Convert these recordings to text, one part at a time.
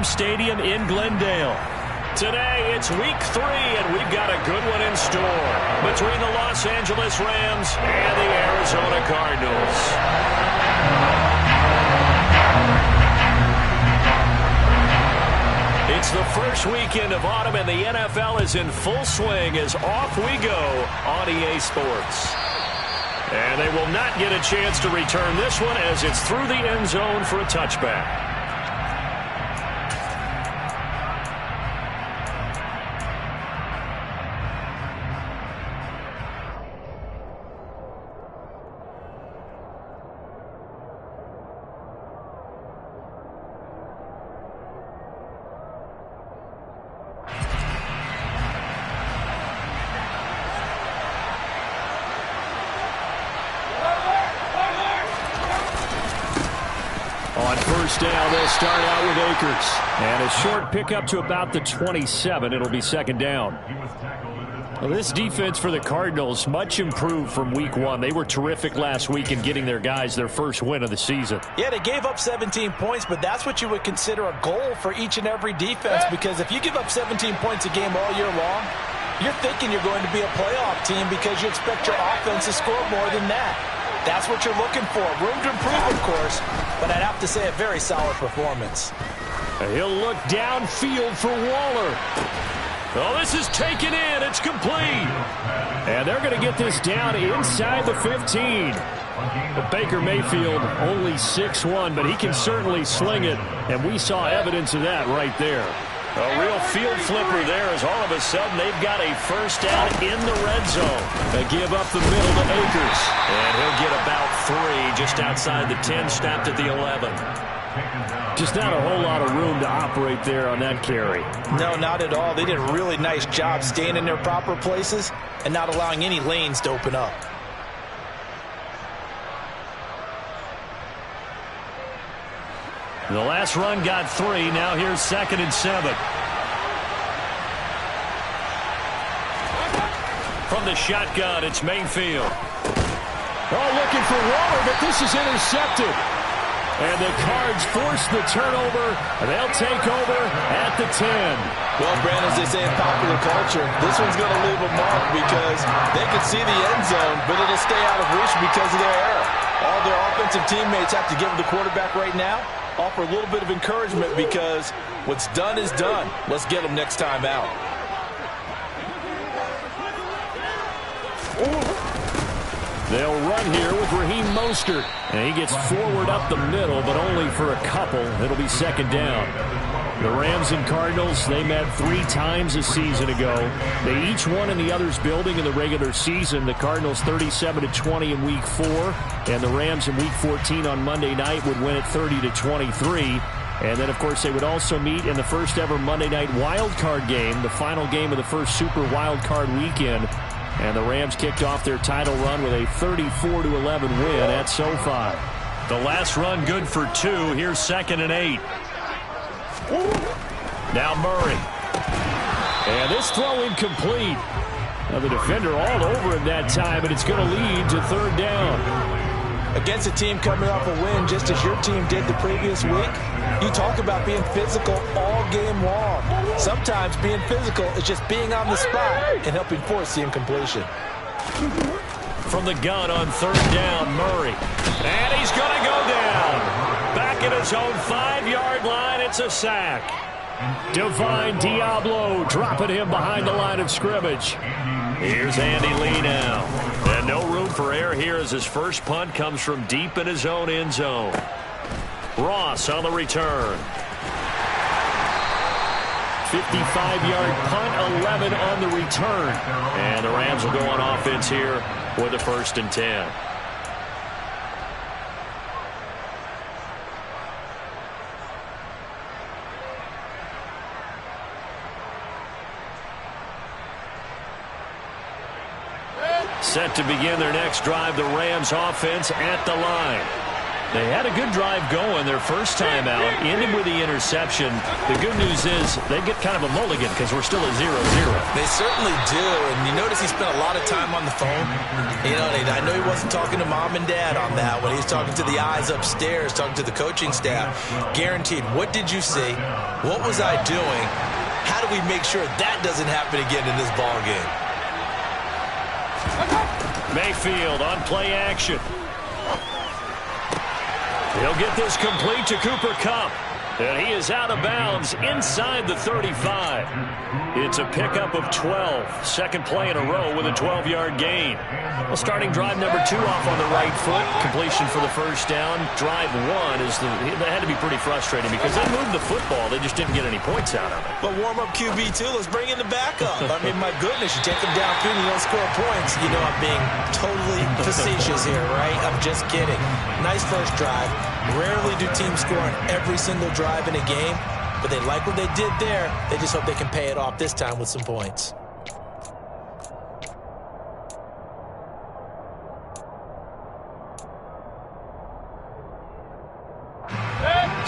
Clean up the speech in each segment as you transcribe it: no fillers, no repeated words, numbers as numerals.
Farm Stadium in Glendale. Today, it's week 3, and we've got a good one in store between the Los Angeles Rams and the Arizona Cardinals. It's the first weekend of autumn, and the NFL is in full swing as off we go on EA Sports. And they will not get a chance to return this one as it's through the end zone for a touchback. Down, they'll start out with Akers. And a short pickup to about the 27. It'll be second down. Well, this defense for the Cardinals, much improved from week 1. They were terrific last week in getting their guys their first win of the season. Yeah, they gave up 17 points, but that's what you would consider a goal for each and every defense, because if you give up 17 points a game all year long, you're thinking you're going to be a playoff team because you expect your offense to score more than that. That's what you're looking for. Room to improve, of course, but I'd have to say a very solid performance. He'll look downfield for Waller. Oh, this is taken in. It's complete. And they're going to get this down inside the 15. But Baker Mayfield only 6'1", but he can certainly sling it, and we saw evidence of that right there. A real field flipper there as all of a sudden they've got a first down in the red zone. They give up the middle to Akers. And he'll get about 3 just outside the 10, snapped at the 11. Just not a whole lot of room to operate there on that carry. No, not at all. They did a really nice job staying in their proper places and not allowing any lanes to open up. The last run got 3. Now here's 2nd and 7. From the shotgun, it's Mayfield. Oh, looking for Waller, but this is intercepted. And the Cards force the turnover. They'll take over at the 10. Well, Brandon, as they say in popular culture, this one's going to leave a mark because they can see the end zone, but it'll stay out of reach because of their error. All their offensive teammates have to give the quarterback right now offer a little bit of encouragement because what's done is done. Let's get them next time out. They'll run here with Raheem Mostert. And he gets forward up the middle, but only for a couple. It'll be second down. The Rams and Cardinals, they met 3 times a season ago. They each won in the other's building in the regular season. The Cardinals 37-20 in Week 4, and the Rams in Week 14 on Monday night would win it 30-23. And then, of course, they would also meet in the first ever Monday night wild card game, the final game of the first Super Wild Card weekend. And the Rams kicked off their title run with a 34-11 win at SoFi. The last run good for 2. Here's 2nd and 8. Now Murray. And this throw incomplete. Now the defender all over him that time, but it's going to lead to 3rd down. Against a team coming off a win, just as your team did the previous week, you talk about being physical all game long. Sometimes being physical is just being on the spot and helping force the incompletion. From the gun on 3rd down, Murray. And he's going to go down. Back at his own 5-yard line, it's a sack. Divine Diablo dropping him behind the line of scrimmage. Here's Andy Lee now. And no room for error here as his first punt comes from deep in his own end zone. Ross on the return. 55-yard punt, 11 on the return. And the Rams will go on offense here with a 1st and 10. Set to begin their next drive, the Rams offense at the line. They had a good drive going their first time out, ended with the interception. The good news is they get kind of a mulligan because we're still at 0-0. They certainly do, and you notice he spent a lot of time on the phone. You know, I know he wasn't talking to mom and dad on that one. He was talking to the eyes upstairs, talking to the coaching staff. Guaranteed, what did you see? What was I doing? How do we make sure that doesn't happen again in this ball game? Mayfield on play action. He'll get this complete to Cooper Kupp. And he is out of bounds inside the 35. It's a pickup of 12. Second play in a row with a 12-yard gain. Well, starting drive number 2 off on the right foot. Completion for the first down. Drive 1 is that had to be pretty frustrating because they moved the football. They just didn't get any points out of it. But warm-up QB, too. Let's bring in the backup. I mean, my goodness, you take them downfield and you don't score points. You know I'm being totally facetious here, right? I'm just kidding. Nice first drive. Rarely do teams score on every single drive in a game, but they like what they did there. They just hope they can pay it off this time with some points.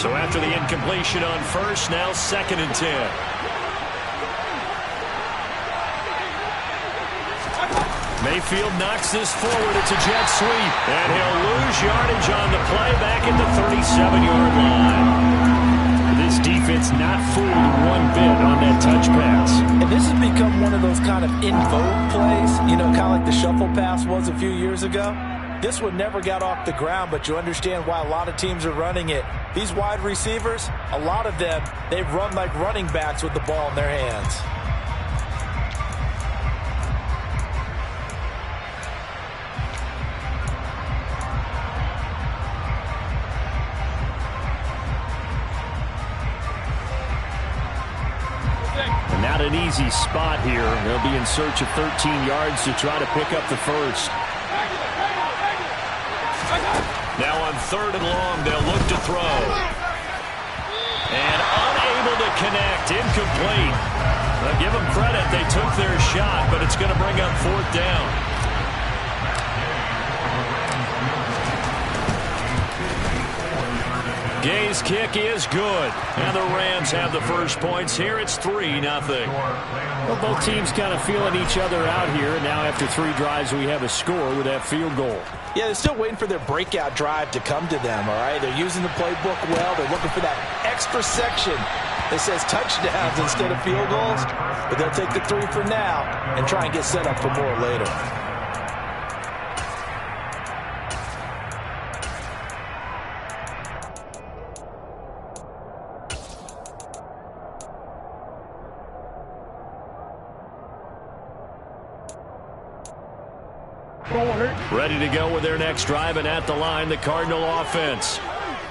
So after the incompletion on first, now 2nd and 10. Mayfield knocks this forward. It's a jet sweep. And he'll lose yardage on the play back at the 37-yard line. This defense not fooled one bit on that touch pass. And this has become one of those kind of in vogue plays, you know, kind of like the shuffle pass was a few years ago. This one never got off the ground, but you understand why a lot of teams are running it. These wide receivers, a lot of them, they run like running backs with the ball in their hands. Not an easy spot here. They'll be in search of 13 yards to try to pick up the first. Now on 3rd and long, they'll look to throw. And unable to connect. Incomplete. I'll give them credit. They took their shot, but it's going to bring up 4th down. Gay's kick is good. And the Rams have the first points here. It's 3-0. Well, both teams kind of feeling each other out here. And now after 3 drives, we have a score with that field goal. Yeah, they're still waiting for their breakout drive to come to them, all right? They're using the playbook well. They're looking for that extra section that says touchdowns instead of field goals. But they'll take the 3 for now and try and get set up for more later. Ready to go with their next drive, and at the line, the Cardinal offense.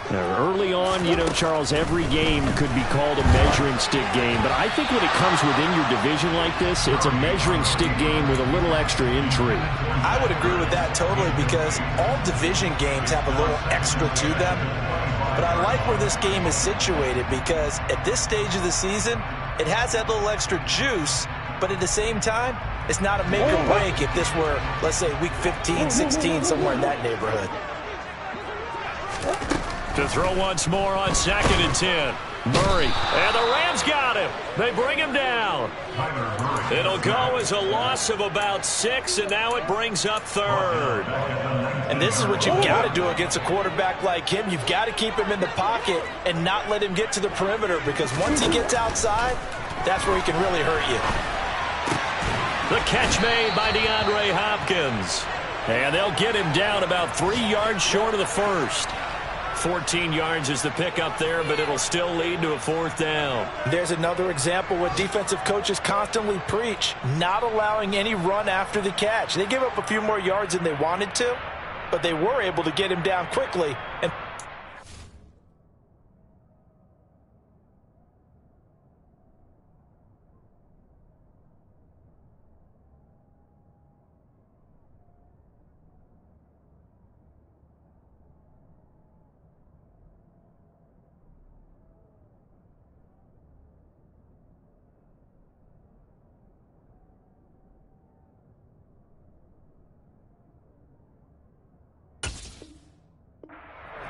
Now, early on, you know, Charles, every game could be called a measuring stick game, but I think when it comes within your division like this, it's a measuring stick game with a little extra intrigue. I would agree with that totally because all division games have a little extra to them. But I like where this game is situated because at this stage of the season, it has that little extra juice, but at the same time, it's not a make or break if this were, let's say, week 15, 16, somewhere in that neighborhood. To throw once more on 2nd and 10. Murray. And the Rams got him. They bring him down. It'll go as a loss of about 6, and now it brings up 3rd. And this is what you've got to do against a quarterback like him. You've got to keep him in the pocket and not let him get to the perimeter because once he gets outside, that's where he can really hurt you. The catch made by DeAndre Hopkins. And they'll get him down about 3 yards short of the first. 14 yards is the pickup there, but it'll still lead to a 4th down. There's another example what defensive coaches constantly preach, not allowing any run after the catch. They gave up a few more yards than they wanted to, but they were able to get him down quickly. And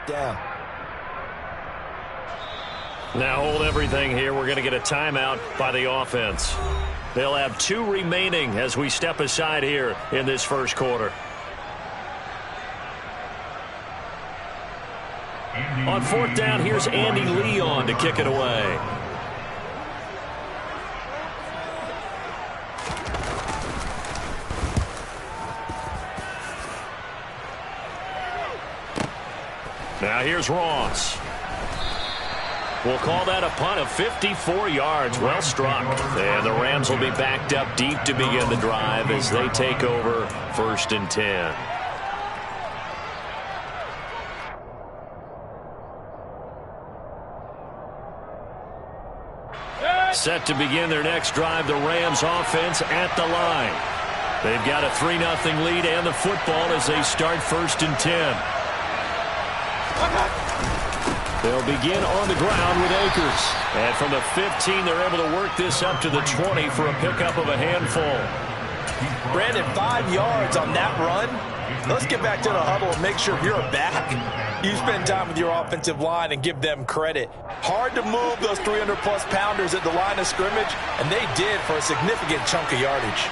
down. Now hold everything here. We're going to get a timeout by the offense. They'll have 2 remaining as we step aside here in this first quarter. On 4th down, here's Andy Leon to kick it away. Now here's Ross. We'll call that a punt of 54 yards. Well struck. And the Rams will be backed up deep to begin the drive as they take over 1st and 10. Set to begin their next drive, the Rams offense at the line. They've got a 3-0 lead and the football as they start 1st and 10. They'll begin on the ground with Akers. And from the 15, they're able to work this up to the 20 for a pickup of a handful. Brandon, 5 yards on that run. Let's get back to the huddle and make sure you're back. You spend time with your offensive line and give them credit. Hard to move those 300-plus pounders at the line of scrimmage, and they did for a significant chunk of yardage.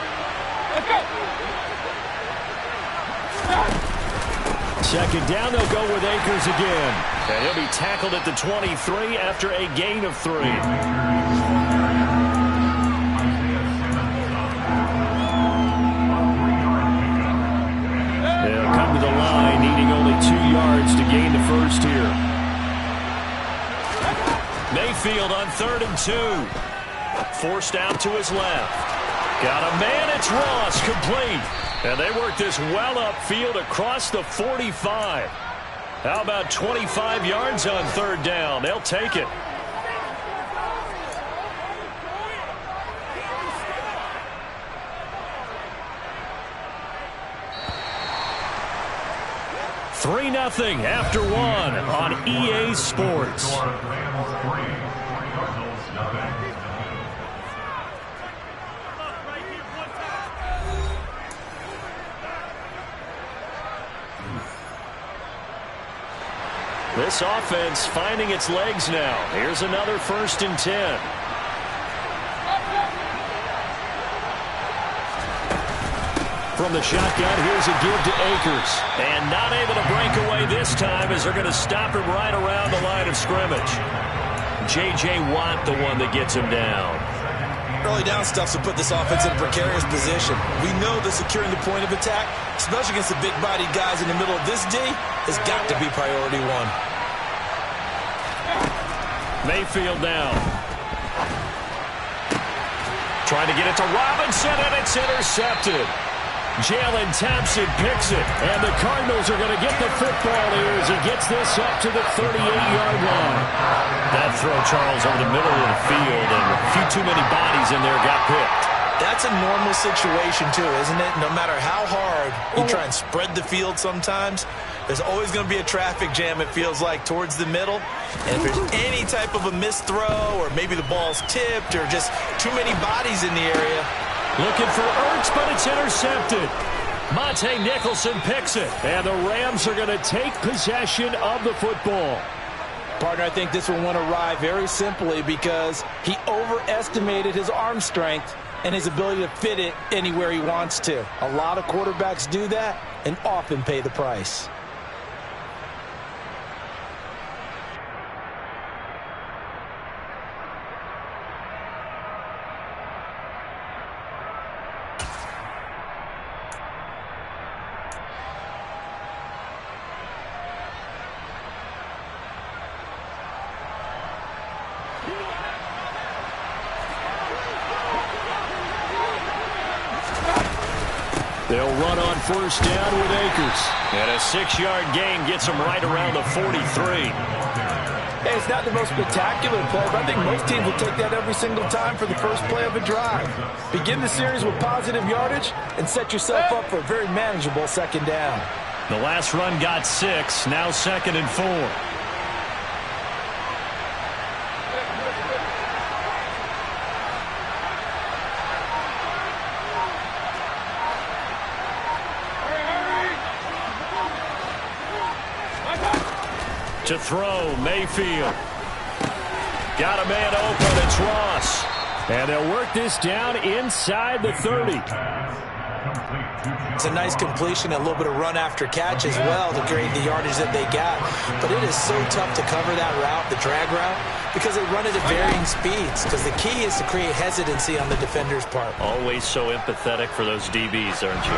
Second down, they'll go with Akers again. And he'll be tackled at the 23 after a gain of 3. They'll come to the line, needing only 2 yards to gain the first here. Mayfield on 3rd and 2. Forced out to his left. Got a man, it's Ross, complete. And they work this well upfield across the 45. How about 25 yards on 3rd down? They'll take it. Three 0 after 1 on EA Sports. This offense finding its legs now. Here's another 1st and 10. From the shotgun, here's a give to Akers. And not able to break away this time as they're going to stop him right around the line of scrimmage. J.J. Watt, the one that gets him down. Early down stuff to put this offense in a precarious position. We know that securing the point of attack, especially against the big-bodied guys in the middle of this D, has got to be priority 1. Mayfield now. Trying to get it to Robinson, and it's intercepted. Jalen Thompson picks it, and the Cardinals are going to get the football here as he gets this up to the 38-yard line. That throw, Charles, over the middle of the field, and a few too many bodies in there got picked. That's a normal situation, too, isn't it? No matter how hard you try and spread the field sometimes, there's always going to be a traffic jam, it feels like, towards the middle. And if there's any type of a missed throw, or maybe the ball's tipped, or just too many bodies in the area. Looking for Ertz, but it's intercepted. Monte Nicholson picks it, and the Rams are going to take possession of the football. Partner, I think this one went awry very simply because he overestimated his arm strength and his ability to fit it anywhere he wants to. A lot of quarterbacks do that and often pay the price. They'll run on 1st down with Akers. And a 6-yard gain gets them right around the 43. Hey, it's not the most spectacular play, but I think most teams will take that every single time for the first play of a drive. Begin the series with positive yardage and set yourself up for a very manageable 2nd down. The last run got 6, now 2nd and 4. To throw, Mayfield. Got a man open, it's Ross. And they'll work this down inside the 30. It's a nice completion, a little bit of run after catch as well to create the yardage that they got. But it is so tough to cover that route, the drag route, because they run it at varying speeds. Because the key is to create hesitancy on the defender's part. Always so empathetic for those DBs, aren't you?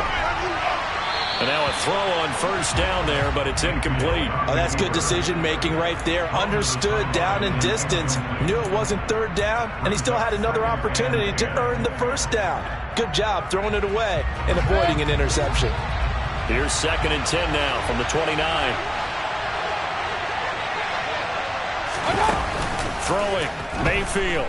And now a throw on first down there, but it's incomplete. Oh, that's good decision-making right there. Understood down and distance. Knew it wasn't third down, and he still had another opportunity to earn the first down. Good job throwing it away and avoiding an interception. Here's 2nd and 10 now from the 29. Throwing, Mayfield.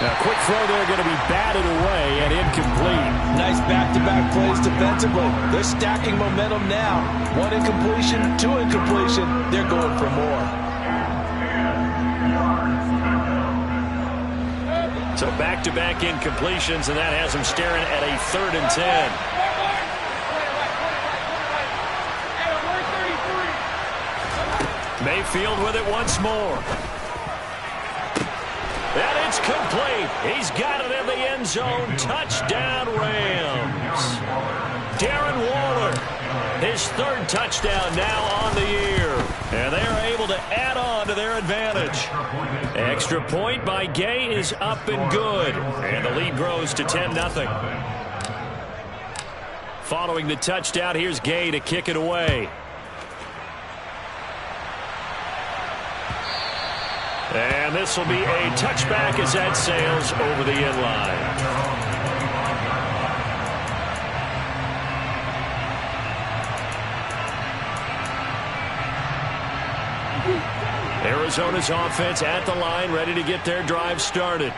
Now, quick throw there, going to be batted away and incomplete. Nice back-to-back plays defensively. They're stacking momentum now. 1 incompletion, 2 incompletion. They're going for more. So back-to-back incompletions, and that has them staring at a 3rd and 10. Mayfield with it once more. And it's complete. He's got it in the end zone. Touchdown, Rams. Darren Waller, his 3rd touchdown now on the year. And they are able to add on to their advantage. Extra point by Gay is up and good. And the lead grows to 10-0. Following the touchdown, here's Gay to kick it away. And this will be a touchback as that sails over the end line. Arizona's offense at the line, ready to get their drive started.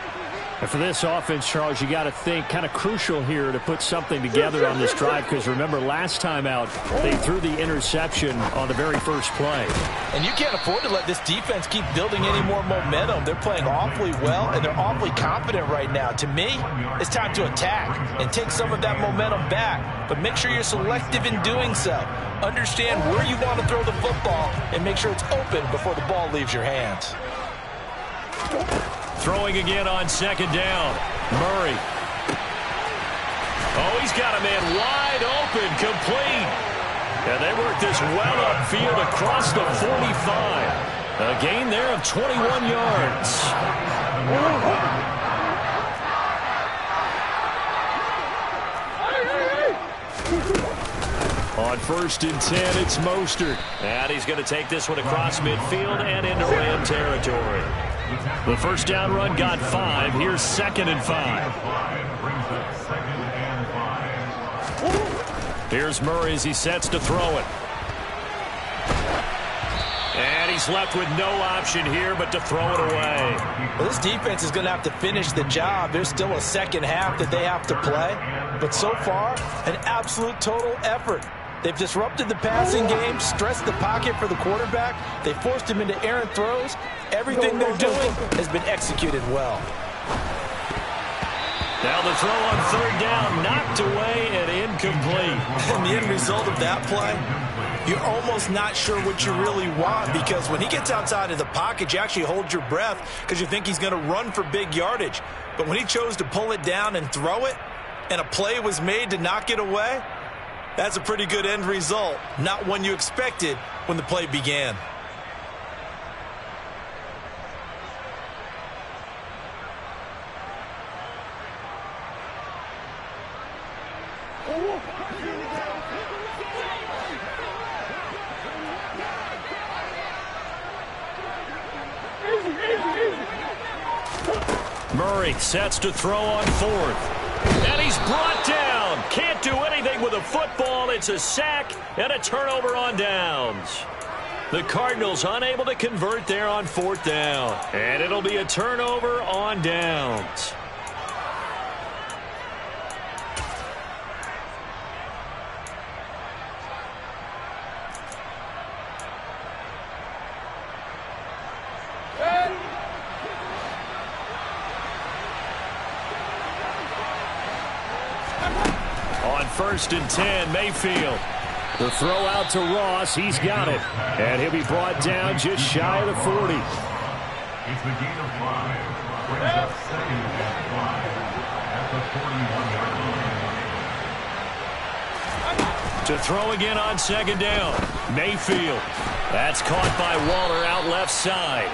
And for this offense, Charles, you got to think kind of crucial here to put something together on this drive, because remember last time out they threw the interception on the very first play. And you can't afford to let this defense keep building any more momentum. They're playing awfully well, and they're awfully confident right now. To me, it's time to attack and take some of that momentum back. But make sure you're selective in doing so. Understand where you want to throw the football and make sure it's open before the ball leaves your hands. Throwing again on 2nd down. Murray. Oh, he's got a man wide open, complete. And they work this well upfield across the 45. A gain there of 21 yards. On 1st and 10, it's Mostert. And he's going to take this one across midfield and into Ram territory. The first down run got 5. Here's 2nd and 5. Here's Murray as he sets to throw it. And he's left with no option here but to throw it away. Well, this defense is going to have to finish the job. There's still a second half that they have to play. But so far, an absolute total effort. They've disrupted the passing game, stressed the pocket for the quarterback. They forced him into errant throws. Everything they're doing has been executed well. Now the throw on 3rd down, knocked away and incomplete. And the end result of that play, you're almost not sure what you really want, because when he gets outside of the pocket, you actually hold your breath because you think he's going to run for big yardage. But when he chose to pull it down and throw it, and a play was made to knock it away, that's a pretty good end result. Not one you expected when the play began. Murray sets to throw on 4th. And he's brought down. Can't do anything with a football. It's a sack and a turnover on downs. The Cardinals unable to convert there on 4th down. And it'll be a turnover on downs. On 1st and 10, Mayfield. The throw out to Ross. He's got it. And he'll be brought down just shy of the 40. It's the gain of 5. Brings up second and 5 at the 41-yard line. To throw again on second down. Mayfield. That's caught by Waller out left side.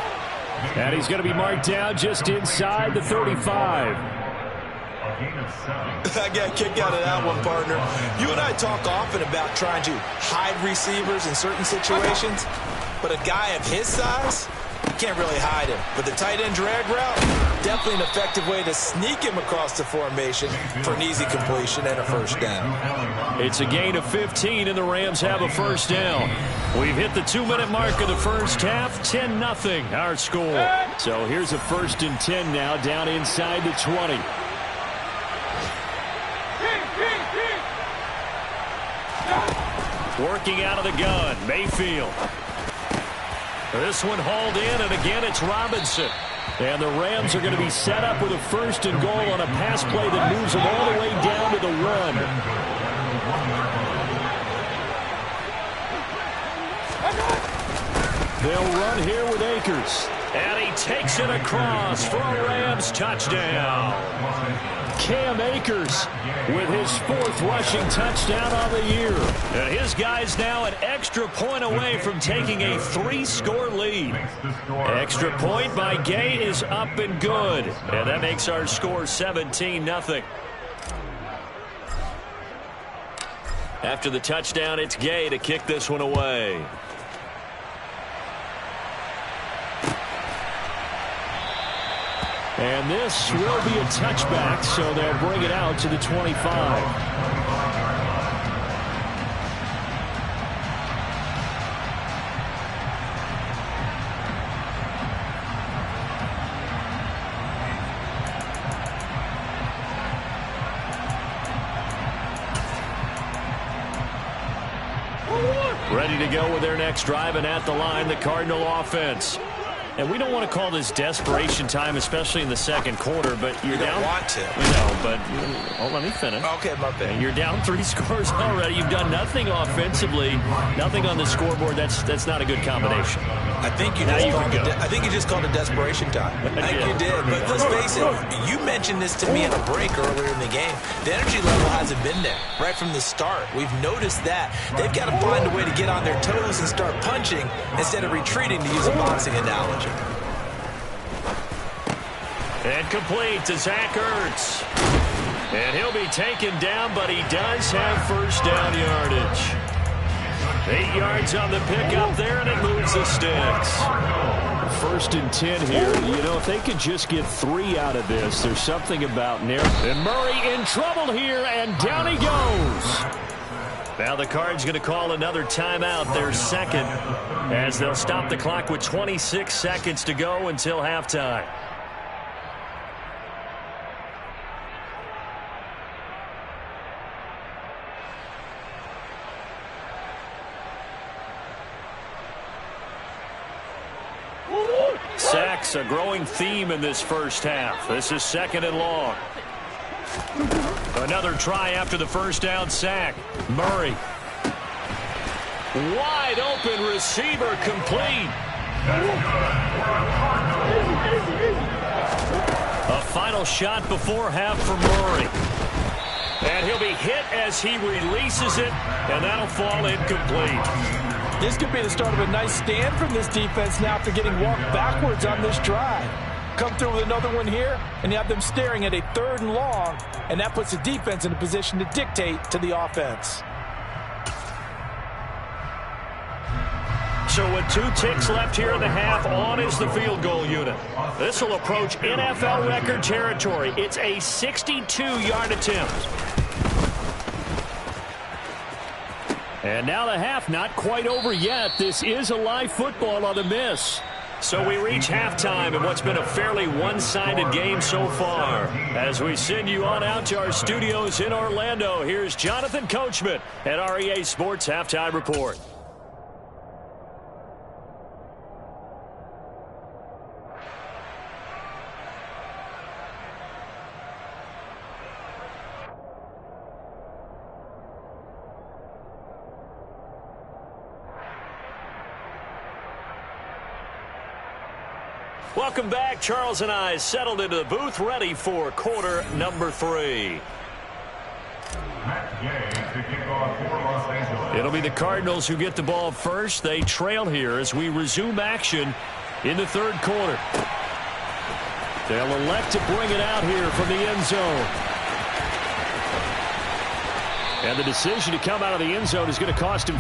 And he's going to be marked down just inside the 35. I got a kick out of that one, partner. You and I talk often about trying to hide receivers in certain situations, but a guy of his size, you can't really hide him. But the tight end drag route, definitely an effective way to sneak him across the formation for an easy completion and a first down. It's a gain of 15, and the Rams have a first down. We've hit the 2-minute mark of the first half, 10-0 our score. So here's a 1st and 10 now, down inside the 20. Working out of the gun, Mayfield. This one hauled in, and again it's Robinson. And the Rams are going to be set up with a 1st and goal on a pass play that moves them all the way down to the 1. They'll run here with Akers. And he takes it across for a Rams touchdown. Cam Akers with his 4th rushing touchdown on the year. And his guy's now an extra point away from taking a 3-score lead. Extra point by Gay is up and good. And that makes our score 17-0. After the touchdown, it's Gay to kick this one away. And this will be a touchback, so they'll bring it out to the 25. Ready to go with their next drive, and at the line, the Cardinal offense. And we don't want to call this desperation time, especially in the second quarter, but you're down. You don't want to. No, but let me finish. Okay, my bad. You're down 3 scores already. You've done nothing offensively, nothing on the scoreboard. That's not a good combination. I think you just called it desperation time. I think you did. But let's face it, you mentioned this to me in a break earlier in the game. The energy level hasn't been there right from the start. We've noticed that. They've got to find a way to get on their toes and start punching instead of retreating, to use a boxing analogy. And complete to Zach Ertz. And he'll be taken down, but he does have first down yardage. 8 yards on the pickup there, and it moves the sticks. 1st and 10 here. You know, if they could just get 3 out of this, there's something about narrow. And Murray in trouble here, and down he goes. Now the Cards going to call another timeout, their 2nd, as they'll stop the clock with 26 seconds to go until halftime. Sacks, a growing theme in this first half. This is 2nd and long. Another try after the first down sack. Murray. Wide open receiver, complete. A final shot before half for Murray. And he'll be hit as he releases it, and that'll fall incomplete. This could be the start of a nice stand from this defense now after getting walked backwards on this drive. Come through with another one here, and you have them staring at a 3rd and long, and that puts the defense in a position to dictate to the offense. So with 2 ticks left here in the half, on is the field goal unit. This will approach NFL record territory. It's a 62-yard attempt. And now the half not quite over yet. This is a live football on the miss. So we reach halftime in what's been a fairly one-sided game so far. As we send you on out to our studios in Orlando, here's Jonathan Coachman at REA Sports Halftime Report. Welcome back. Charles and I settled into the booth, ready for quarter number 3. Match game to kick off for Los Angeles. It'll be the Cardinals who get the ball first. They trail here as we resume action in the third quarter. They'll elect to bring it out here from the end zone. And the decision to come out of the end zone is going to cost him